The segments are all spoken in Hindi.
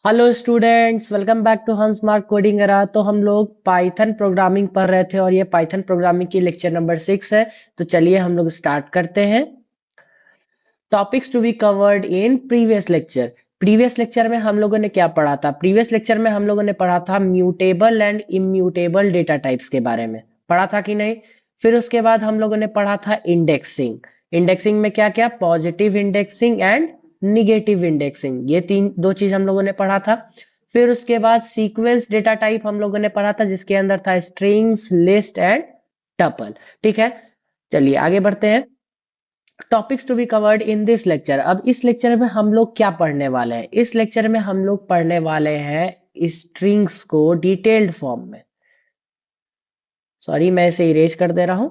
Hello students, welcome back to Hans Mark coding era. तो हम लोग पाइथन प्रोग्रामिंग पढ़ रहे थे और ये पाइथन प्रोग्रामिंग की लेक्चर नंबर 6 है। तो चलिए हम लोग स्टार्ट करते हैं। Topics to be covered in previous lecture. Previous lecture में हम लोगों ने क्या पढ़ा था? प्रीवियस लेक्चर में हम लोगों ने पढ़ा था mutable and immutable data types के बारे में। पढ़ा था कि नहीं? फिर उसके बाद हम लोगों ने पढ़ा था इंडेक्सिंग। इंडेक्सिंग में क्या क्या? Positive indexing and negative indexing, ये तीन दो चीज हम लोगों ने पढ़ा था। फिर उसके बाद सीक्वेंस डेटा टाइप हम लोगों ने पढ़ा था, जिसके अंदर था स्ट्रिंग्स, लिस्ट एंड टपल। ठीक है, चलिए आगे बढ़ते हैं। Topics to be covered in this lecture. अब इस लेक्चर में हम लोग क्या पढ़ने वाले हैं? इस लेक्चर में हम लोग पढ़ने वाले हैं स्ट्रिंग्स को डिटेल्ड फॉर्म में। सॉरी, मैं इसे इरेज कर दे रहा हूं।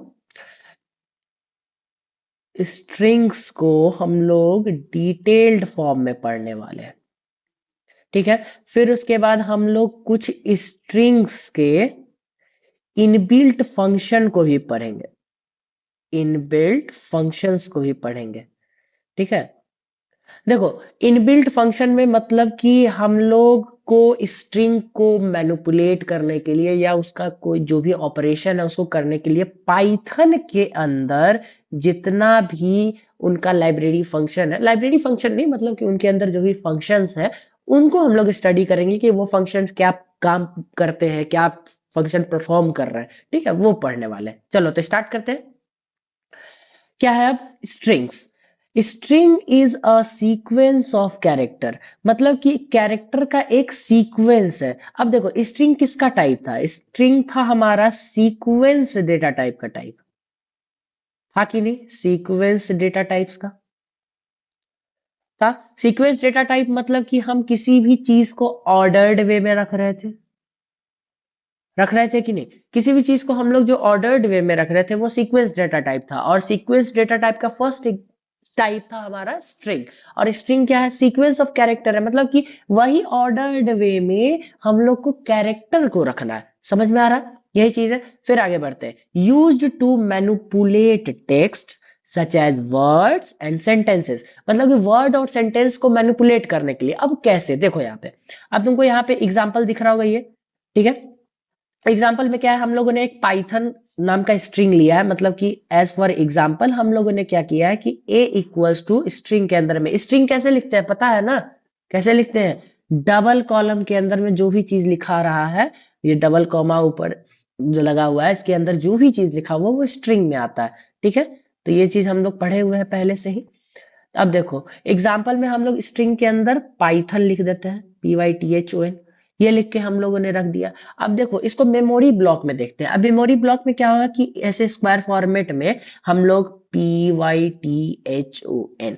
स्ट्रिंग्स को हम लोग डिटेल्ड फॉर्म में पढ़ने वाले हैं। ठीक है, फिर उसके बाद हम लोग कुछ स्ट्रिंग्स के इनबिल्ट फंक्शन को भी पढ़ेंगे। इनबिल्ट फंक्शंस को भी पढ़ेंगे। ठीक है, देखो, इनबिल्ट फंक्शन में मतलब कि हम लोग को स्ट्रिंग को मैनिपुलेट करने के लिए या उसका कोई जो भी ऑपरेशन है उसको करने के लिए पाइथन के अंदर जितना भी उनका लाइब्रेरी फंक्शन है, लाइब्रेरी फंक्शन नहीं मतलब कि उनके अंदर जो भी फंक्शंस है उनको हम लोग स्टडी करेंगे कि वो फंक्शंस क्या काम करते हैं, क्या फंक्शन परफॉर्म कर रहे हैं। ठीक है, वो पढ़ने वाले हैं। चलो तो स्टार्ट करते हैं। क्या है अब? Strings. String is a sequence of character, मतलब कि कैरेक्टर का एक सीक्वेंस है। अब देखो, स्ट्रिंग किसका टाइप था? स्ट्रिंग था हमारा सीक्वेंस डेटा टाइप का टाइप। था कि नहीं? सीक्वेंस डेटा टाइप्स का था। सीक्वेंस डेटा टाइप मतलब कि हम किसी भी चीज को ऑर्डर्ड वे में रख रहे थे कि नहीं? किसी भी चीज को हम लोग जो ऑर्डर्ड वे में रख रहे थे वो सीक्वेंस डेटा टाइप था। और सीक्वेंस डेटा टाइप का फर्स्ट टाइप था हमारा स्ट्रिंग। और स्ट्रिंग क्या है? सीक्वेंस ऑफ कैरेक्टर है, मतलब कि वही ऑर्डर्ड वे में हम लोग को कैरेक्टर को रखना है। समझ में आ रहा है? यही चीज है। फिर आगे बढ़ते हैं। Used to manipulate text such as words and sentences, मतलब कि वर्ड और सेंटेंस को मैनिपुलेट करने के लिए। अब कैसे? देखो यहाँ पे, अब तुमको यहाँ पे एग्जाम्पल दिख रहा होगा ये। ठीक है, एग्जाम्पल में क्या है? हम लोगों ने एक पाइथन नाम का स्ट्रिंग लिया है, मतलब कि एज फॉर एग्जाम्पल हम लोगों ने क्या किया है कि a इक्वल्स टू स्ट्रिंग के अंदर में, स्ट्रिंग कैसे लिखते हैं पता है ना? कैसे लिखते हैं? डबल कॉलम के अंदर में जो भी चीज लिखा रहा है, ये डबल कॉमा ऊपर जो लगा हुआ है इसके अंदर जो भी चीज लिखा हुआ है वो स्ट्रिंग में आता है। ठीक है, तो ये चीज हम लोग पढ़े हुए हैं पहले से ही। अब देखो, एग्जाम्पल में हम लोग स्ट्रिंग के अंदर पाइथन लिख देते हैं, PYTHON। ये लिख के हम लोगों ने रख दिया। अब देखो, इसको मेमोरी ब्लॉक में देखते हैं। अब मेमोरी ब्लॉक में क्या होगा कि ऐसे स्क्वायर फॉर्मेट में हम लोग PYTHON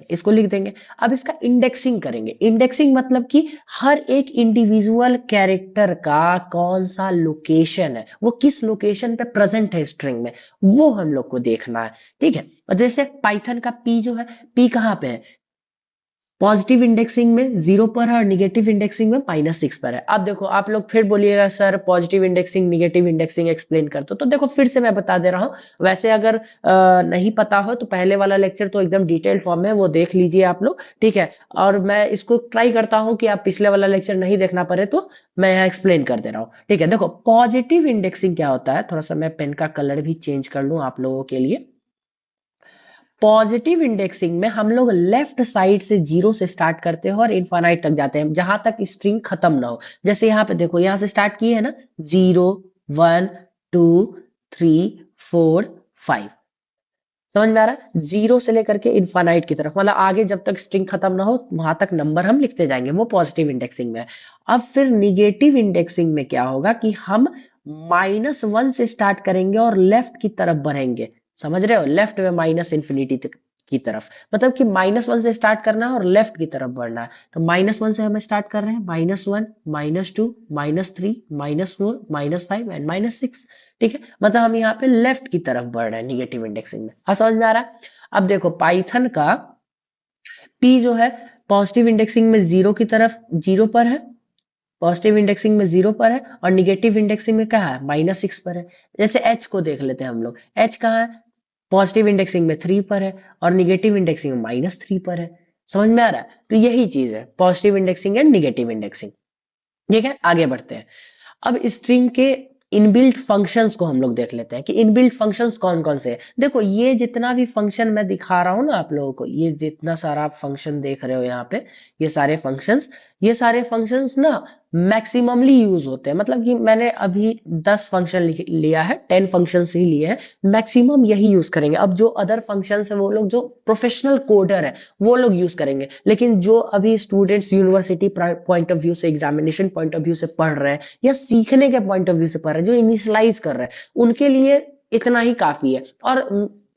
इसको लिख देंगे। अब इसका इंडेक्सिंग करेंगे। इंडेक्सिंग मतलब कि हर एक इंडिविजुअल कैरेक्टर का कौन सा लोकेशन है, वो किस लोकेशन पे प्रेजेंट है स्ट्रिंग में, वो हम लोग को देखना है। ठीक है, और जैसे पाइथन का पी जो है, पी कहाँ पे है? पॉजिटिव इंडेक्सिंग में 0 पर है और निगेटिव इंडेक्सिंग में -6 पर है। अब देखो, आप लोग फिर बोलिएगा sir positive indexing negative indexing explain कर दो। तो देखो फिर से मैं बता दे रहा हूँ। वैसे अगर नहीं पता हो तो पहले वाला लेक्चर तो एकदम डिटेल फॉर्म में वो देख लीजिए आप लोग। ठीक है, और मैं इसको ट्राई करता हूँ कि आप पिछले वाला लेक्चर नहीं देखना पड़े, तो मैं यहाँ एक्सप्लेन कर दे रहा हूँ। ठीक है, देखो पॉजिटिव इंडेक्सिंग क्या होता है, थोड़ा सा मैं पेन का कलर भी चेंज कर लूँ आप लोगों के लिए। पॉजिटिव इंडेक्सिंग में हम लोग लेफ्ट साइड से 0 से स्टार्ट करते हैं और इनफाइनाइट तक जाते हैं, जहां तक स्ट्रिंग खत्म ना हो। जैसे यहाँ पे देखो, यहाँ से स्टार्ट किए है ना, 0 1 2 3 4 5। समझ में आ रहा है? 0 से लेकर के इनफाइनाइट की तरफ, मतलब आगे जब तक स्ट्रिंग खत्म ना हो वहां तक नंबर हम लिखते जाएंगे, वो पॉजिटिव इंडेक्सिंग में है। अब फिर निगेटिव इंडेक्सिंग में क्या होगा कि हम -1 से स्टार्ट करेंगे और लेफ्ट की तरफ बढ़ेंगे। समझ रहे हो? लेफ्ट में माइनस इंफिनिटी की तरफ, मतलब कि -1 से स्टार्ट करना है और लेफ्ट की तरफ बढ़ना है। तो -1 से हम स्टार्ट कर रहे हैं, -1 -2 -3 -4 -5 एंड -6। ठीक है, मतलब हम यहाँ पे लेफ्ट की तरफ बढ़ रहे हैं निगेटिव इंडेक्सिंग में। हाँ, समझ में आ रहा है? अब देखो पाइथन का पी जो है, पॉजिटिव इंडेक्सिंग में 0 की तरफ, 0 पर है। पॉजिटिव इंडेक्सिंग में 0 पर है और निगेटिव इंडेक्सिंग में क्या है? -6 पर है। जैसे एच को देख लेते हैं हम लोग। एच कहाँ है? पॉजिटिव इंडेक्सिंग में 3 पर है और निगेटिव इंडेक्सिंग में -3 पर है। समझ में आ रहा है? तो यही चीज है positive indexing and negative indexing. ठीक है, आगे बढ़ते हैं। अब स्ट्रिंग के इनबिल्ट फंक्शंस को हम लोग देख लेते हैं कि इनबिल्ट फंक्शंस कौन कौन से हैं। देखो ये जितना भी फंक्शन मैं दिखा रहा हूं ना आप लोगों को, ये जितना सारा आप फंक्शन देख रहे हो यहाँ पे, ये सारे फंक्शंस ना मैक्सिममली यूज होते हैं। मतलब कि मैंने अभी 10 फंक्शन लिया है, 10 फंक्शंस ही लिए हैं, मैक्सिमम यही यूज करेंगे। अब जो अदर फंक्शंस है वो लोग जो प्रोफेशनल कोडर है वो लोग यूज करेंगे, लेकिन जो अभी students university point of view से, एग्जामिनेशन पॉइंट ऑफ व्यू से पढ़ रहे हैं या सीखने के पॉइंट ऑफ व्यू से पढ़ रहे हैं, जो इनिशियलाइज कर रहे हैं, उनके लिए इतना ही काफी है। और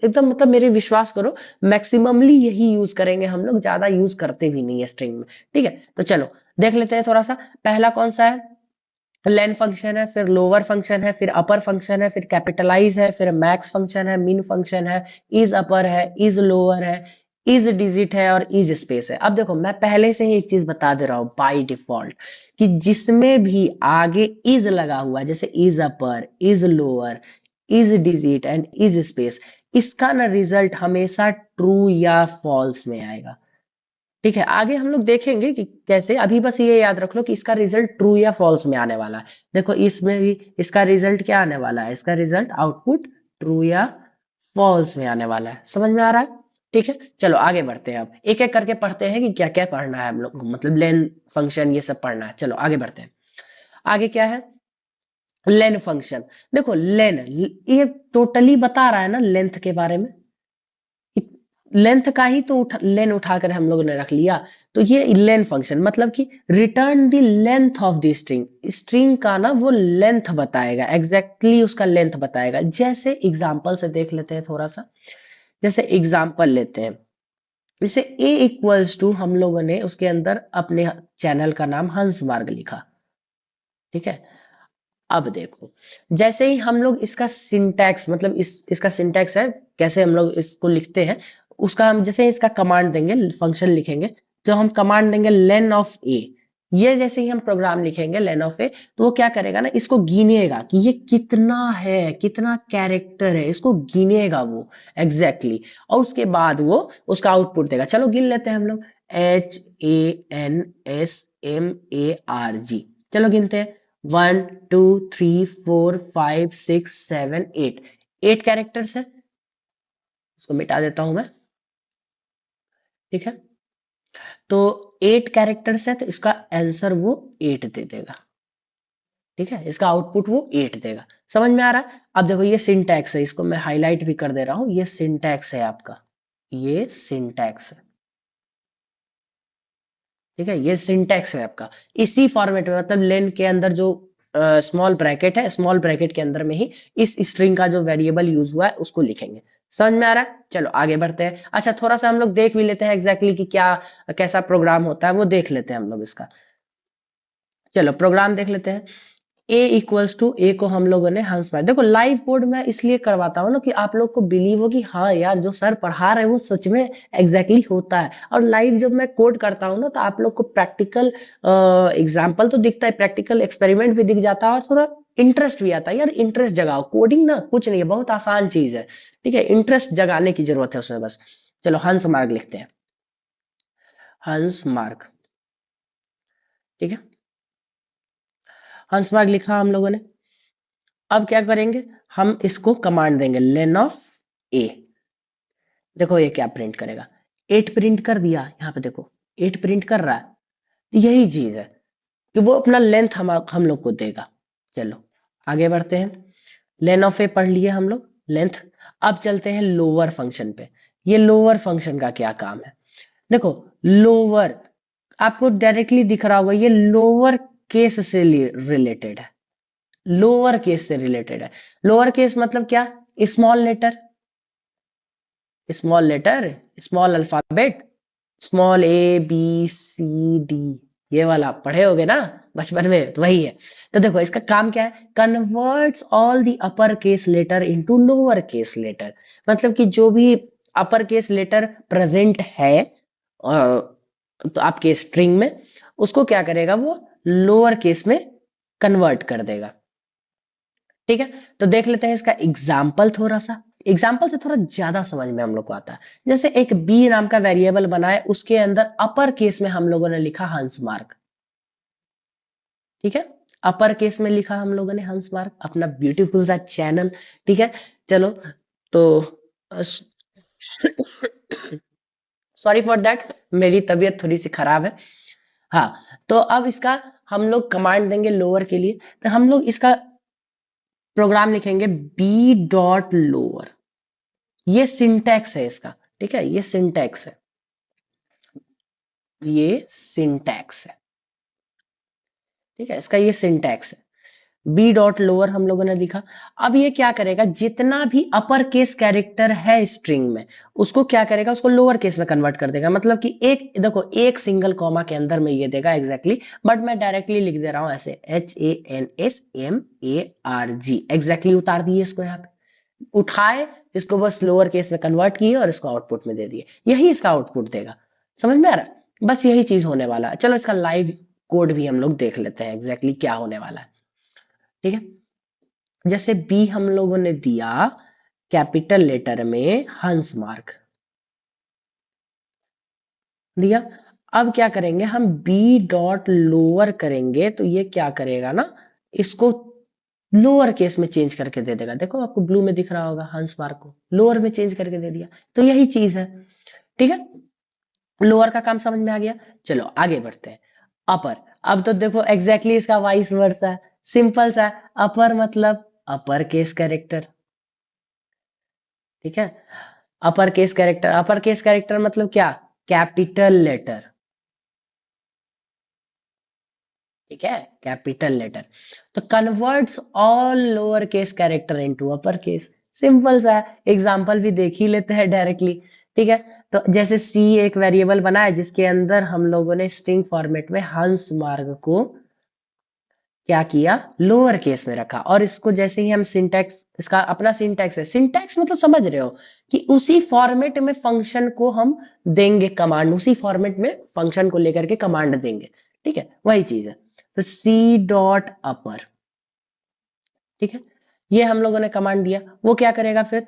एकदम मतलब मेरे विश्वास करो, मैक्सिममली यही यूज करेंगे हम लोग, ज्यादा यूज करते भी नहीं है स्ट्रिंग में। ठीक है, तो चलो देख लेते हैं थोड़ा सा। पहला कौन सा है? लेन फंक्शन है, फिर लोअर फंक्शन है, फिर अपर फंक्शन है, फिर कैपिटलाइज है, फिर मैक्स फंक्शन है, मिन फंक्शन है, इज अपर है, इज लोअर है, इज डिजिट है और इज स्पेस है। अब देखो मैं पहले से ही एक चीज बता दे रहा हूं बाय डिफॉल्ट, कि जिसमें भी आगे इज लगा हुआ है, जैसे is upper, is lower, is digit and is space, इसका ना रिजल्ट हमेशा ट्रू या फॉल्स में आएगा। ठीक है, आगे हम लोग देखेंगे कि कैसे। अभी बस ये याद रख लो कि इसका रिजल्ट ट्रू या फॉल्स में आने वाला है। देखो इसमें भी इसका रिजल्ट क्या आने वाला है? इसका रिजल्ट आउटपुट ट्रू या फॉल्स में आने वाला है। समझ में आ रहा है? ठीक है, चलो आगे बढ़ते हैं। अब एक एक करके पढ़ते हैं कि क्या क्या पढ़ना है हम लोग को, मतलब लेन फंक्शन ये सब पढ़ना है। चलो आगे बढ़ते हैं। आगे क्या है? Len function. देखो लेन, ये टोटली बता रहा है ना लेंथ के बारे में। लेंथ का ही तो लेन उठाकर हम लोगों ने रख लिया। तो ये लेन फंक्शन मतलब कि return the length of the string, string का ना वो लेंथ बताएगा, एग्जैक्टली उसका लेंथ बताएगा। जैसे एग्जांपल से देख लेते हैं थोड़ा सा। जैसे एग्जांपल लेते हैं, जैसे a इक्वल्स टू, हम लोगों ने उसके अंदर अपने चैनल का नाम हंस मार्ग लिखा। ठीक है, अब देखो जैसे ही हम लोग इसका सिंटैक्स, मतलब इसका सिंटैक्स है कैसे हम लोग इसको लिखते हैं, उसका हम जैसे इसका कमांड देंगे, फंक्शन लिखेंगे, तो हम कमांड देंगे लेन ऑफ ए। ये जैसे ही हम प्रोग्राम लिखेंगे लेन ऑफ ए, तो वो क्या करेगा ना, इसको गिनेगा कि ये कितना है, कितना कैरेक्टर है, इसको गिनेगा वो एग्जैक्टली और उसके बाद वो उसका आउटपुट देगा। चलो गिन लेते हैं हम लोग। HANSMARG, चलो गिनते हैं। 1 2 3 4 5 6 7 8, 8 कैरेक्टर्स है। उसको मिटा देता हूं मैं। ठीक है, तो 8 कैरेक्टर्स है, तो इसका आंसर वो 8 दे देगा। ठीक है, इसका आउटपुट वो 8 देगा। समझ में आ रहा है? अब देखो ये सिंटैक्स है, इसको मैं हाईलाइट भी कर दे रहा हूं, ये सिंटैक्स है आपका, ये सिंटैक्स है। ठीक है, ये सिंटैक्स है आपका। इसी फॉर्मेट में, मतलब लेन के अंदर जो स्मॉल ब्रैकेट है, स्मॉल ब्रैकेट के अंदर में ही इस स्ट्रिंग का जो वेरिएबल यूज हुआ है उसको लिखेंगे। समझ में आ रहा है? चलो आगे बढ़ते हैं। अच्छा थोड़ा सा हम लोग देख भी लेते हैं एग्जैक्टली कि क्या कैसा प्रोग्राम होता है, वो देख लेते हैं हम लोग इसका। चलो प्रोग्राम देख लेते हैं। ए इक्वल्स टू, ए को हम लोगों ने हंस पाया। देखो लाइव कोड मैं इसलिए करवाता हूँ ना कि आप लोग को बिलीव हो कि हाँ यार जो सर पढ़ा रहे हैं वो सच में एग्जैक्टली होता है। और लाइव जब मैं कोड करता हूँ ना तो आप लोग को प्रैक्टिकल एग्जाम्पल तो दिखता है, प्रैक्टिकल एक्सपेरिमेंट भी दिख जाता है और थोड़ा इंटरेस्ट भी आता है। यार इंटरेस्ट जगाओ, कोडिंग ना कुछ नहीं है, बहुत आसान चीज है। ठीक है, इंटरेस्ट जगाने की जरूरत है उसमें बस। चलो हंस मार्ग लिखते हैं, हंस मार्ग। ठीक है, हंस मार्ग लिखा हम लोगों ने। अब क्या करेंगे, हम इसको कमांड देंगे लेन ऑफ ए। देखो ये क्या प्रिंट करेगा, 8 प्रिंट कर दिया। यहाँ पे देखो 8 प्रिंट कर रहा है। तो यही चीज है कि वो अपना लेंथ हम लोग को देगा। चलो आगे बढ़ते हैं। लेन ऑफ ए पढ़ लिए हम लोग, लेंथ। अब चलते हैं लोअर फंक्शन पे। ये लोअर फंक्शन का क्या काम है? देखो लोअर आपको डायरेक्टली दिख रहा होगा, ये लोअर केस से रिलेटेड है, लोअर केस से रिलेटेड है। लोअर केस मतलब क्या? Small letter, small letter, small alphabet, small A B C D, ये वाला आप पढ़े होगे ना बचपन में, तो वही है। तो देखो इसका काम क्या है, converts all the upper case letter into lower case letter. मतलब कि जो भी अपर केस लेटर प्रेजेंट है तो आपके स्ट्रिंग में, उसको क्या करेगा वो लोअर केस में कन्वर्ट कर देगा। ठीक है, तो देख लेते हैं इसका एग्जाम्पल थोड़ा सा। एग्जाम्पल से थोड़ा ज्यादा समझ में हम लोग को आता है। जैसे एक बी नाम का वेरिएबल बना है, उसके अंदर अपर केस में हम लोगों ने लिखा हंस मार्क। ठीक है, अपर केस में लिखा हम लोगों ने हंस मार्क, अपना ब्यूटीफुल सा चैनल। ठीक है, चलो तो सॉरी फॉर दैट, मेरी तबीयत थोड़ी सी खराब है। हाँ, तो अब इसका हम लोग कमांड देंगे लोअर के लिए, तो हम लोग इसका प्रोग्राम लिखेंगे बी डॉट लोअर। ये सिंटैक्स है इसका, ठीक है, ये सिंटैक्स है, ये सिंटैक्स है, ठीक है, इसका ये सिंटैक्स है। बी डॉट लोअर हम लोगों ने लिखा। अब ये क्या करेगा, जितना भी अपर केस कैरेक्टर है स्ट्रिंग में, उसको क्या करेगा, उसको लोअर केस में कन्वर्ट कर देगा। मतलब कि एक देखो, एक सिंगल कॉमा के अंदर में ये देगा एग्जैक्टली, बट मैं डायरेक्टली लिख दे रहा हूं ऐसे, HANSMARG, एग्जैक्टली उतार दिए इसको यहाँ पे, उठाए इसको बस लोअर केस में कन्वर्ट किए और इसको आउटपुट में दे दिए, यही इसका आउटपुट देगा। समझ में आ रहा है? बस यही चीज होने वाला है। चलो इसका लाइव कोड भी हम लोग देख लेते हैं एग्जैक्टली क्या होने वाला है। ठीक है, जैसे बी हम लोगों ने दिया कैपिटल लेटर में हंस मार्क दिया। अब क्या करेंगे हम, बी डॉट लोअर करेंगे तो ये क्या करेगा ना, इसको लोअर केस में चेंज करके दे देगा। देखो आपको ब्लू में दिख रहा होगा, हंस मार्क को लोअर में चेंज करके दे दिया। तो यही चीज है, ठीक है, लोअर का काम समझ में आ गया। चलो आगे बढ़ते हैं, अपर। अब तो देखो एग्जैक्टली इसका वाइस वर्सा है, सिंपल सा है। अपर मतलब अपर केस कैरेक्टर, ठीक है, upper case character, upper case character मतलब क्या, कैपिटल लेटर, ठीक है, कैपिटल लेटर। तो converts all lower case character into upper case, simple सा है। एग्जांपल भी देख ही लेते हैं डायरेक्टली। ठीक है, तो जैसे सी एक वेरिएबल बना है जिसके अंदर हम लोगों ने स्ट्रिंग फॉर्मेट में हंस मार्ग को क्या किया, लोअर केस में रखा। और इसको जैसे ही हम सिंटैक्स, इसका अपना सिंटैक्स है, सिंटैक्स मतलब समझ रहे हो कि उसी फॉर्मेट में फंक्शन को हम देंगे कमांड, उसी फॉर्मेट में फंक्शन को लेकर के कमांड देंगे। ठीक है, वही चीज है। तो सी डॉट अपर, ठीक है, ये हम लोगों ने कमांड दिया, वो क्या करेगा फिर,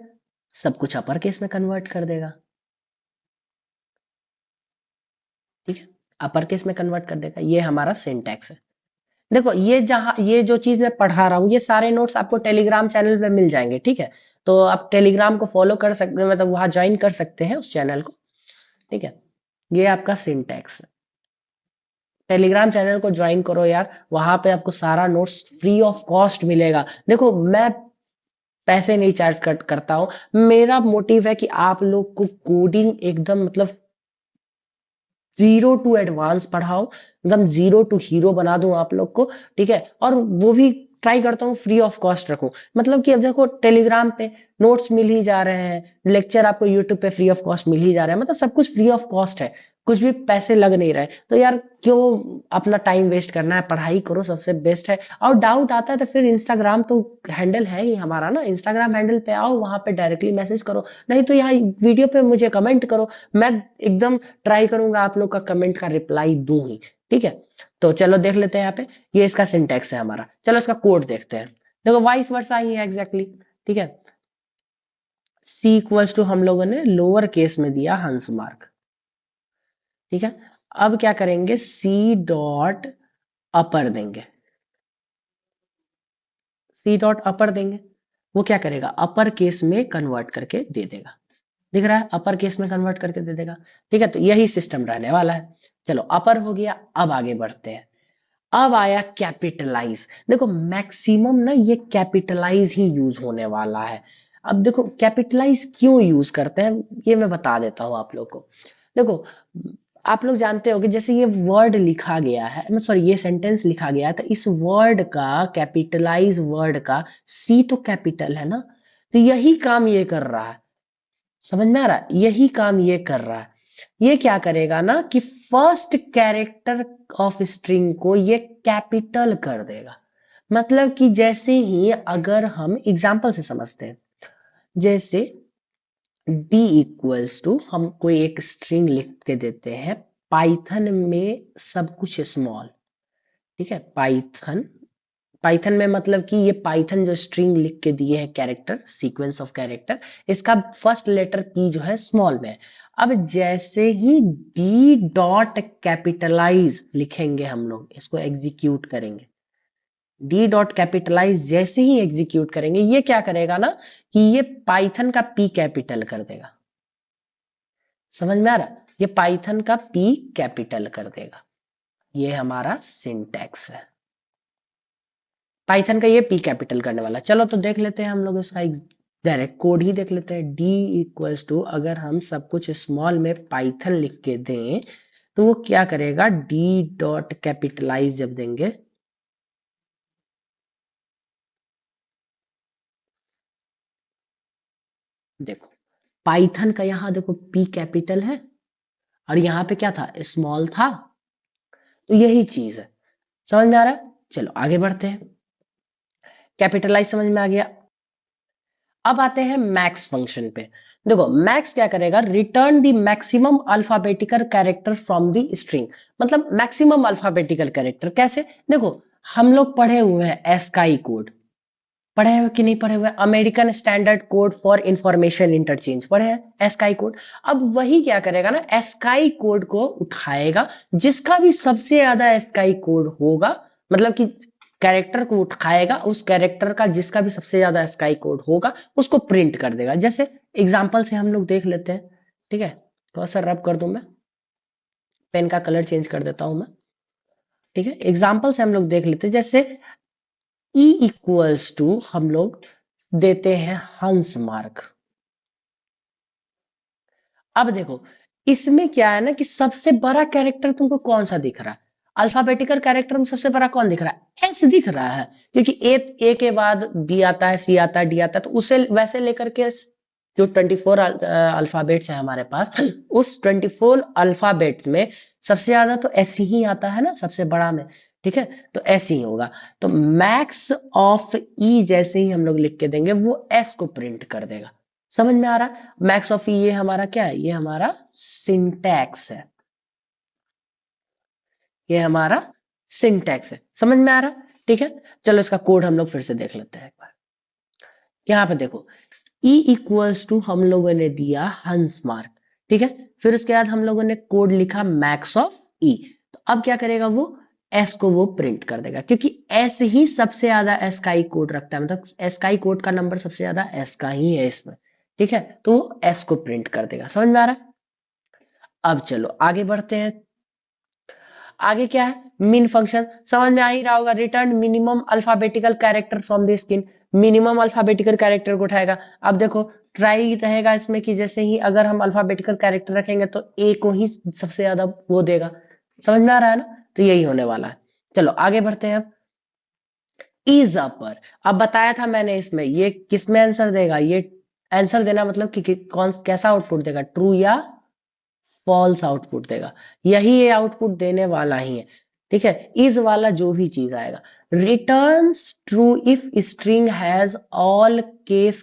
सब कुछ अपर केस में कन्वर्ट कर देगा। ठीक है, अपर केस में कन्वर्ट कर देगा, ये हमारा सिंटैक्स है। देखो ये जहां, ये जो चीज मैं पढ़ा रहा हूँ, ये सारे नोट्स आपको टेलीग्राम चैनल पे मिल जाएंगे। ठीक है, तो आप टेलीग्राम को फॉलो कर सकते हैं, मतलब वहां ज्वाइन कर सकते हैं उस चैनल को। ठीक है, ये आपका सिंटैक्स है, टेलीग्राम चैनल को ज्वाइन करो यार, वहां पे आपको सारा नोट्स फ्री ऑफ कॉस्ट मिलेगा। देखो मैं पैसे नहीं चार्ज करता हूँ, मेरा मोटिव है कि आप लोग को कोडिंग एकदम मतलब जीरो टू एडवांस पढ़ाओ, एकदम जीरो टू हीरो बना दूं आप लोग को। ठीक है, और वो भी ट्राई करता हूँ फ्री ऑफ कॉस्ट रखूं। मतलब कि अब देखो टेलीग्राम पे नोट्स मिल ही जा रहे हैं, लेक्चर आपको यूट्यूब पे फ्री ऑफ कॉस्ट मिल ही जा रहा है, मतलब सब कुछ फ्री ऑफ कॉस्ट है, कुछ भी पैसे लग नहीं रहे। तो यार क्यों अपना टाइम वेस्ट करना है, पढ़ाई करो, सबसे बेस्ट है। और डाउट आता है तो फिर इंस्टाग्राम तो हैंडल है ही हमारा ना, इंस्टाग्राम हैंडल पे आओ, वहां पे डायरेक्टली मैसेज करो, नहीं तो यहाँ वीडियो पे मुझे कमेंट करो, मैं एकदम ट्राई करूंगा आप लोग का कमेंट का रिप्लाई दूं ही। ठीक है, तो चलो देख लेते हैं यहाँ पे, ये इसका सिंटैक्स है हमारा। चलो इसका कोड देखते हैं। देखो वाइस वर्सा ही है एग्जैक्टली। ठीक है, सी इक्वल्स टू हम लोगों ने लोअर केस में दिया हंस मार्क। ठीक है, अब क्या करेंगे, सी डॉट अपर देंगे, सी डॉट अपर देंगे, वो क्या करेगा, अपर केस में कन्वर्ट करके दे देगा। दिख रहा है, अपर केस में कन्वर्ट करके दे देगा। ठीक है, तो यही सिस्टम रहने वाला है। चलो अपर हो गया, अब आगे बढ़ते हैं। अब आया कैपिटलाइज। देखो मैक्सिमम ना ये कैपिटलाइज ही यूज होने वाला है। अब देखो कैपिटलाइज क्यों यूज करते हैं, ये मैं बता देता हूँ आप लोग को। देखो आप लोग जानते हो कि जैसे ये वर्ड लिखा गया है, सॉरी ये सेंटेंस लिखा गया है, तो इस वर्ड का, कैपिटलाइज वर्ड का सी तो कैपिटल है ना, तो यही काम ये कर रहा है। समझ में आ रहा है, यही काम ये कर रहा है। ये क्या करेगा ना कि फर्स्ट कैरेक्टर ऑफ स्ट्रिंग को ये कैपिटल कर देगा। मतलब कि जैसे ही, अगर हम एग्जांपल से समझते हैं, जैसे d इक्वल्स टू, हम कोई एक स्ट्रिंग लिख के देते हैं, पाइथन में सब कुछ स्मॉल। ठीक है, पाइथन, पाइथन में मतलब कि ये पाइथन जो स्ट्रिंग लिख के दिए है कैरेक्टर, सीक्वेंस ऑफ कैरेक्टर, इसका फर्स्ट लेटर पी जो है स्मॉल में है। अब जैसे ही डी डॉट कैपिटलाइज लिखेंगे हम लोग, इसको एग्जीक्यूट करेंगे, डी डॉट कैपिटलाइज जैसे ही एग्जीक्यूट करेंगे, ये क्या करेगा ना कि ये पाइथन का पी कैपिटल कर देगा। समझ में आ रहा? ये पाइथन का पी कैपिटल कर देगा। ये हमारा सिंटैक्स है, पाइथन का ये पी कैपिटल करने वाला। चलो तो देख लेते हैं हम लोग इसका डायरेक्ट कोड ही देख लेते हैं। डी इक्वल्स टू, अगर हम सब कुछ स्मॉल में पाइथन लिख के दें तो वो क्या करेगा, डी डॉट कैपिटलाइज जब देंगे, देखो पाइथन का यहां देखो पी कैपिटल है और यहाँ पे क्या था, स्मॉल था। तो यही चीज है, समझ में आ रहा है? चलो आगे बढ़ते हैं। कैपिटलाइज समझ में आ गया। अब आते हैं मैक्स फंक्शन पे। देखो मैक्स क्या करेगा, return the maximum alphabetical character from the string. मतलब मैक्सिमम अल्फाबेटिकल कैरेक्टर कैसे, देखो हम लोग पढ़े हुए हैं एस्काई कोड, पढ़े हुए कि नहीं पढ़े हुए? American standard code for information interchange पढ़े हैं, एस्काई कोड। अब वही क्या करेगा ना, एस्काई कोड को उठाएगा, जिसका भी सबसे ज्यादा एस्काई कोड होगा, मतलब कि कैरेक्टर को उठाएगा, उस कैरेक्टर का जिसका भी सबसे ज्यादा एस्काई कोड होगा उसको प्रिंट कर देगा। जैसे एग्जांपल से हम लोग देख लेते हैं, ठीक है? थोड़ा सा रब कर दूं मैं, पेन का कलर चेंज कर देता हूं मैं, ठीक है? एग्जाम्पल से हम लोग देख लेते हैं, जैसे ई इक्वल्स टू हम लोग देते हैं हंस मार्क। अब देखो इसमें क्या है ना कि सबसे बड़ा कैरेक्टर तुमको कौन सा दिख रहा है, अल्फाबेटिकल कैरेक्टर में सबसे बड़ा कौन दिख रहा है, एस दिख रहा है, क्योंकि ए के बाद बी आता है, सी आता है, डी आता है, तो उसे वैसे लेकर के जो 24 अल्फाबेट्स है हमारे पास, उस 24 अल्फाबेट्स में सबसे ज्यादा तो एस ही आता है ना, सबसे बड़ा में, ठीक है? तो एस ही होगा। तो मैक्स ऑफ ई जैसे ही हम लोग लिख के देंगे वो एस को प्रिंट कर देगा। समझ में आ रहा है? मैक्स ऑफ ये हमारा क्या है, ये हमारा सिंटैक्स है, ये हमारा सिंटैक्स है। समझ में आ रहा है? ठीक है, चलो इसका कोड हम लोग फिर से देख लेते हैं एक बार। यहाँ पे देखो ई इक्वल्स टू हम लोगों ने दिया हंस मार्क, ठीक है? फिर उसके बाद हम लोगों ने कोड लिखा मैक्स ऑफ ई। तो अब क्या करेगा वो, एस को वो प्रिंट कर देगा, क्योंकि एस ही सबसे ज्यादा एस का ही कोड रखता है, मतलब एस का ही कोड का नंबर सबसे ज्यादा एस का ही है इसमें, ठीक है? तो वो एस को प्रिंट कर देगा। समझ में आ रहा है? अब चलो आगे बढ़ते हैं। आगे क्या है, मिन फंक्शन समझ में आ ही रहा होगा, return minimum alphabetical character from the screen, minimum alphabetical character को उठाएगा। अब देखो ट्राई रहेगा इसमें कि जैसे ही अगर हम अल्फाबेटिकल कैरेक्टर रखेंगे तो ए को ही सबसे ज्यादा वो देगा। समझ में आ रहा है ना? तो यही होने वाला है। चलो आगे बढ़ते हैं। अब इज अपर, अब बताया था मैंने इसमें ये किस में आंसर देगा, ये आंसर देना मतलब कि कौन कैसा आउटपुट देगा, ट्रू या फॉल्स आउटपुट देगा। यही ये आउटपुट देने वाला ही है, ठीक है? इज वाला जो भी चीज आएगा, returns true if string has all case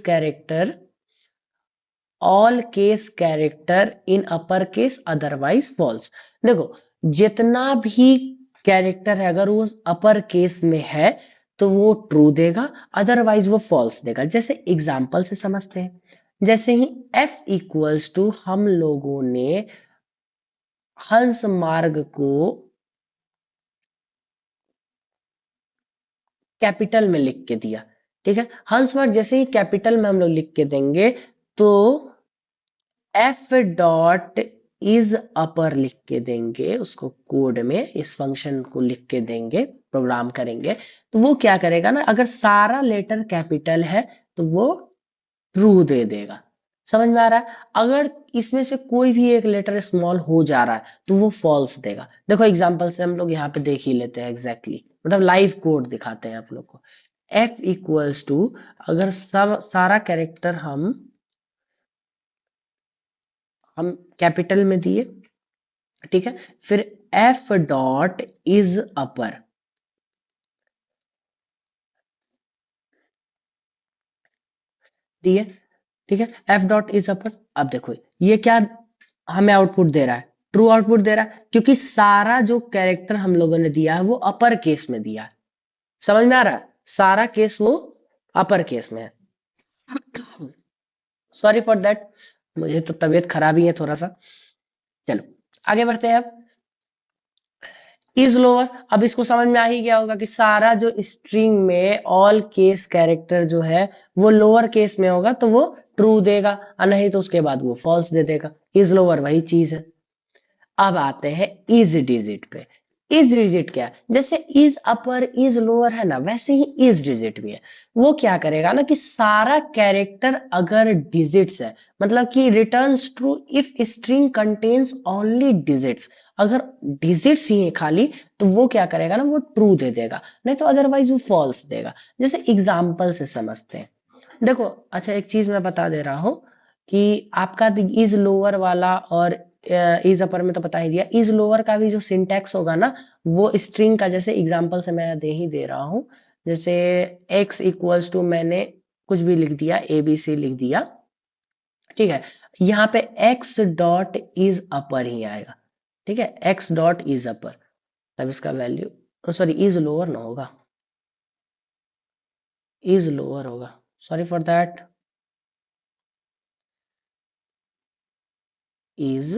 character in upper case otherwise false. देखो जितना भी कैरेक्टर है अगर वो अपर केस में है तो वो ट्रू देगा, अदरवाइज वो फॉल्स देगा। जैसे एग्जाम्पल से समझते हैं, जैसे ही एफ इक्वल्स टू हम लोगों ने हंस मार्ग को कैपिटल में लिख के दिया, ठीक है? हंस मार्ग जैसे ही कैपिटल में हम लोग लिख के देंगे तो एफ डॉट इज अपर लिख के देंगे उसको कोड में, इस फंक्शन को लिख के देंगे, प्रोग्राम करेंगे तो वो क्या करेगा ना, अगर सारा लेटर कैपिटल है तो वो ट्रू दे देगा। समझ में आ रहा है? अगर इसमें से कोई भी एक लेटर स्मॉल हो जा रहा है तो वो फॉल्स देगा। देखो एग्जांपल से हम लोग यहाँ पे देख ही लेते हैं एग्जैक्टली, मतलब लाइव कोड दिखाते हैं आप लोग को। एफ इक्वल्स टू, अगर सब सारा कैरेक्टर हम कैपिटल में दिए, ठीक है? फिर एफ डॉट इज अपर दिए, ठीक है? F dot is upper. अब देखो ये क्या हमें आउटपुट दे रहा है, ट्रू आउटपुट दे रहा है, क्योंकि सारा जो कैरेक्टर हम लोगों ने दिया है वो अपर केस में दिया है। समझ में आ रहा है? सारा केस वो अपर केस में है। सॉरी फॉर दैट, मुझे तो तबीयत खराब ही है थोड़ा सा। चलो आगे बढ़ते हैं। अब इज लोअर। अब इसको समझ में आ ही गया होगा कि सारा जो स्ट्रिंग में ऑल केस कैरेक्टर जो है वो लोअर केस में होगा तो वो ट्रू देगा, और नहीं तो उसके बाद वो फॉल्स दे देगा। इज लोअर वही चीज है। अब आते हैं इज डिजिट पे। इज डिजिट क्या है? जैसे इज अपर इज लोअर है ना, वैसे ही इज डिजिट भी है। वो क्या करेगा ना कि सारा कैरेक्टर अगर डिजिट्स है, मतलब कि returns true if string contains only digits. अगर डिजिट्स ही है खाली, तो वो क्या करेगा ना, वो ट्रू दे देगा, नहीं तो अदरवाइज वो फॉल्स देगा। जैसे एग्जाम्पल से समझते हैं। देखो, अच्छा एक चीज मैं बता दे रहा हूँ कि आपका इज लोअर वाला और इज अपर में तो बता ही दिया। इज लोअर का भी जो सिंटैक्स होगा ना, वो स्ट्रिंग का, जैसे एग्जांपल से मैं दे ही दे रहा हूँ। जैसे x इक्वल्स टू, मैंने कुछ भी लिख दिया, ए बी सी लिख दिया, ठीक है। यहाँ पे x डॉट इज अपर ही आएगा, ठीक है। x डॉट इज अपर, तब इसका वैल्यू, सॉरी इज लोअर ना होगा, इज लोअर होगा, sorry for that, is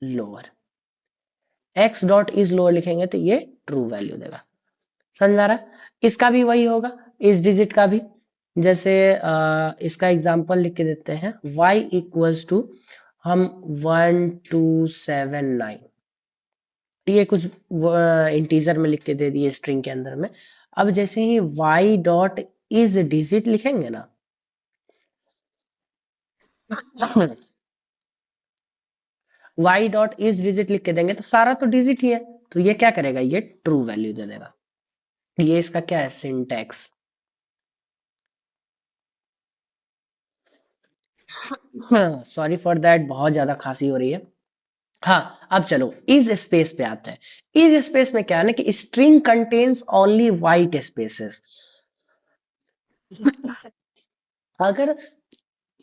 lower. x dot is lower लिखेंगे तो ये ट्रू वैल्यू देगा। समझ में आ रहा है? इसका भी वही होगा, इस डिजिट का भी। जैसे इसका एग्जांपल लिख के देते हैं, y इक्वल्स टू, हम 1279, ये कुछ इंटीजर में लिख के दे दिए स्ट्रिंग के अंदर में। अब जैसे ही y डॉट इज डिजिट लिखेंगे ना, y डॉट इज डिजिट लिख के देंगे तो सारा तो डिजिट ही है, तो ये क्या करेगा, ये ट्रू वैल्यू दे देगा। ये इसका क्या है, सिंटैक्स। हाँ, सॉरी फॉर दैट, बहुत ज्यादा खांसी हो रही है। हाँ, अब चलो इज स्पेस पे आते हैं। इज स्पेस में क्या है ना कि string contains only white spaces. अगर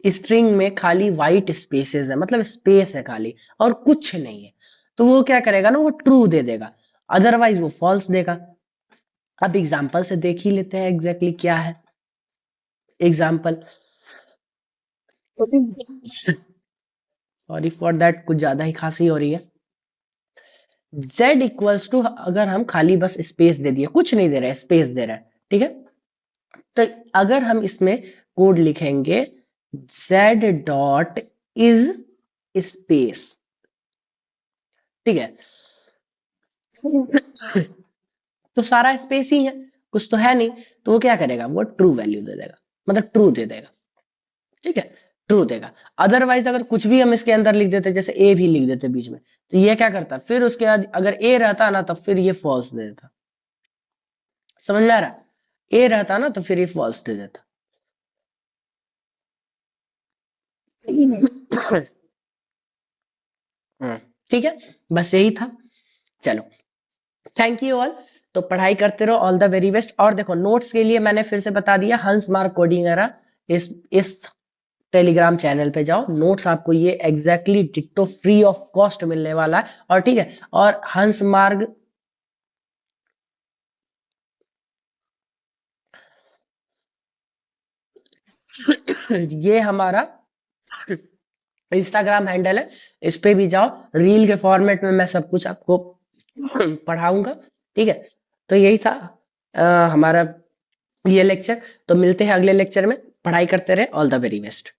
स्ट्रिंग में खाली वाइट स्पेसेस है, मतलब स्पेस है खाली और कुछ नहीं है, तो वो क्या करेगा ना, वो ट्रू दे देगा, अदरवाइज वो फॉल्स देगा। अब एग्जांपल से देख ही लेते हैं एग्जैक्टली क्या है एग्जांपल। सॉरी फॉर दैट, कुछ ज्यादा ही खांसी हो रही है। z इक्वल्स टू, अगर हम खाली बस स्पेस दे दिए, कुछ नहीं दे रहे, स्पेस दे रहे हैं, ठीक है। तो अगर हम इसमें कोड लिखेंगे z डॉट इज स्पेस, ठीक है, तो सारा स्पेस ही है, कुछ तो है नहीं, तो वो क्या करेगा, वो ट्रू वैल्यू दे देगा, मतलब ट्रू दे देगा, ठीक है, ट्रू देगा। अदरवाइज अगर कुछ भी हम इसके अंदर लिख देते, जैसे ए भी लिख देते बीच में, तो ये क्या करता, फिर उसके बाद अगर ए रहता ना तो फिर ये फॉल्स दे देता। समझ में आ रहा? ए रहता ना तो फिर ये फॉल्स दे देता। हम्म, ठीक है, बस यही था। चलो, थैंक यू ऑल। तो पढ़ाई करते रहो, ऑल द वेरी बेस्ट। और देखो, नोट्स के लिए मैंने फिर से बता दिया, हंस मार्क कोडिंग एरा, इस टेलीग्राम चैनल पे जाओ, नोट्स आपको ये exactly ditto free of cost मिलने वाला है। और ठीक है, और हंस मार्ग, ये हमारा इंस्टाग्राम हैंडल है, इस पे भी जाओ, रील के फॉर्मेट में मैं सब कुछ आपको पढ़ाऊंगा, ठीक है। तो यही था हमारा ये लेक्चर। तो मिलते हैं अगले लेक्चर में, पढ़ाई करते रहे, ऑल द वेरी बेस्ट।